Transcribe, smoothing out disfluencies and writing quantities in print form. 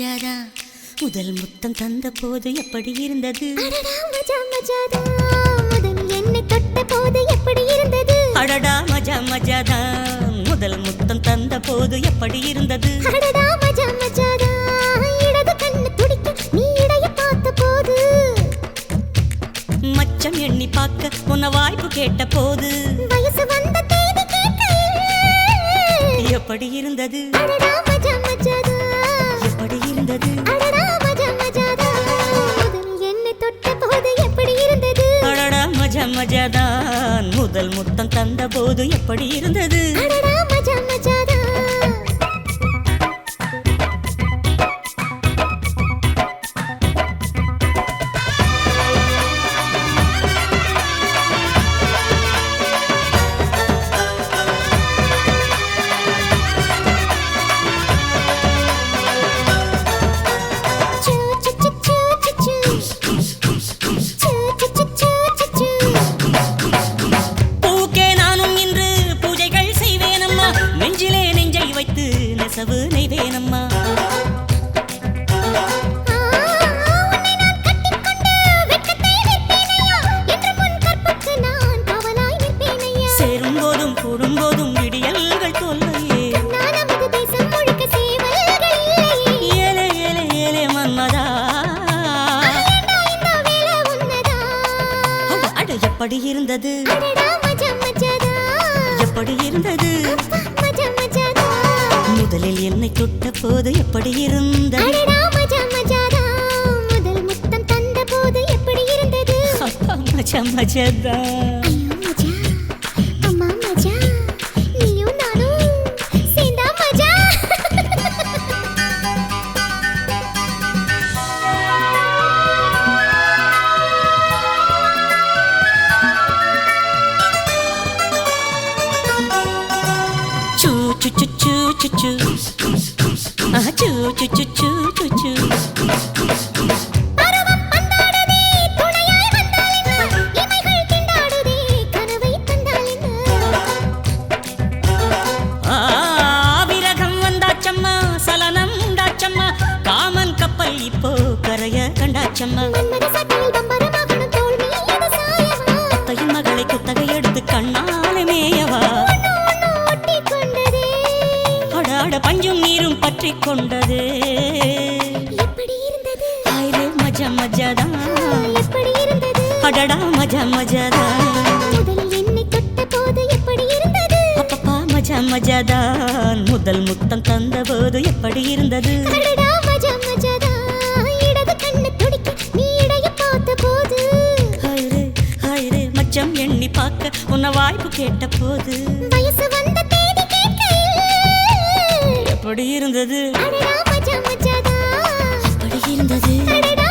மஜாதா முதல் முத்தம் தந்த போது எப்படி இருந்தது முதல் என்னை தொட்ட போது எப்படி இருந்தது அடடா மஜா மஜாதா முதல் முத்தம் தந்த போது எப்படி இருந்தது அடடா மஜா மஜாதா இடது கண்ணு துடிக்க நீ இடைய பார்த்த போது மச்சம் எண்ணி பார்க்க உன்ன வாய்ப்பு கேட்ட போது வயசு வந்த தேதி கேட்கையில் எப்படி இருந்தது அடடா மஜா மஜாதா எப்படி இருந்தது அடடா மஜா மஜாதா முதல் என்னை தொட்ட போது எப்படி இருந்தது அடடா மஜா மஜாதான் முதல் முத்தம் தந்த போது எப்படி இருந்தது அடடா மஜா மஜாதா நெசவு நெய்வேனம்மா சேரும் போதும் கூடும் போதும் விடியல்கள் தொல்லையே ஏலே ஏலே ஏலே மன்மதா அட எப்படி இருந்தது எப்படி இருந்தது முதலில் என்னை தொட்ட போது எப்படி இருந்தது முதல் முத்தம் தந்த போது எப்படி இருந்தது மஜா மஜாதா அம்மா மஜா நீயும் நானும் சேர்ந்தா மஜா சூ சு சு சு சு சு சூ சு சு சு சு சு பருவம் பந்தாடுதே துணையாய் வந்தால் என்ன இமைகள் திண்டாடுதே கனவை தந்தால் விரகம் வந்தாச்சம்மா சலனம் உண்டாச்சம்மா காமன் கப்பல் இப்போ கரைய கண்டாச்சம்மா மன்மத சட்டையில் பம்பரமாகணும் தோல் மீது சாயவா அத்தையின் மகளை குத்தகை எடுத்து கண்ணாலே மேயவா ஒட்டிக் கொண்டதே அடாட பஞ்சும் நீரும் பற்றி கொண்டதே எப்படி இருந்தது ஆயிரே மஜா மஜாதா எப்படி இருந்தது அடடா மஜா மஜாதா முதலில் என்னை தொட்ட போது எப்படி இருந்தது அப்பப்பா மஜா மஜாதான் முதல் முத்தம் தந்த போது எப்படி இருந்தது அடடா மஜா மஜாதா இடது கண்ணு துடிக்க நீ இடைய பார்த்த போது ஹைரே ஹைரே மச்சம் எண்ணி பார்க்க உன்ன வாய்ப்பு கேட்ட போது வயசு வந்த தேதி கேட்கையில் எப்படி இருந்தது அடடா மஜா மஜாதா எப்படி இருந்தது அடடா